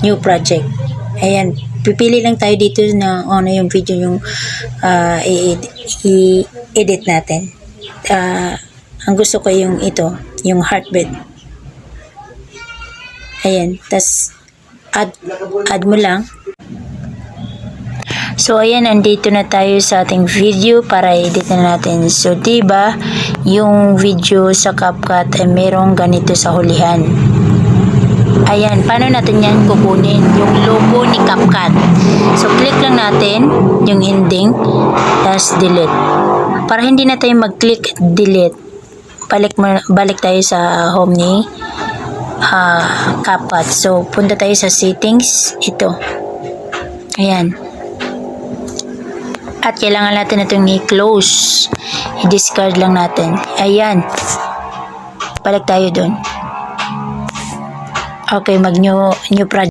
new project. Ayan, pipili lang tayo dito na ano yung video yung i-edit natin. Ang gusto ko yung ito, yung heartbeat. Ayan, tas add mo lang. So ayan, nandito na tayo sa ating video para edit na natin. So diba, yung video sa CapCut ay merong ganito sa hulihan. Ayan, paano natin yan kukunin? Yung logo ni CapCut. So click lang natin yung ending, tas delete. Para hindi na tayo mag-click delete, balik tayo sa home ni CapCut. So punta tayo sa settings, ito. Ayan. At kailangan natin itong i-close. I-discard lang natin. Ayan. Balik tayo dun. Okay, mag-new project.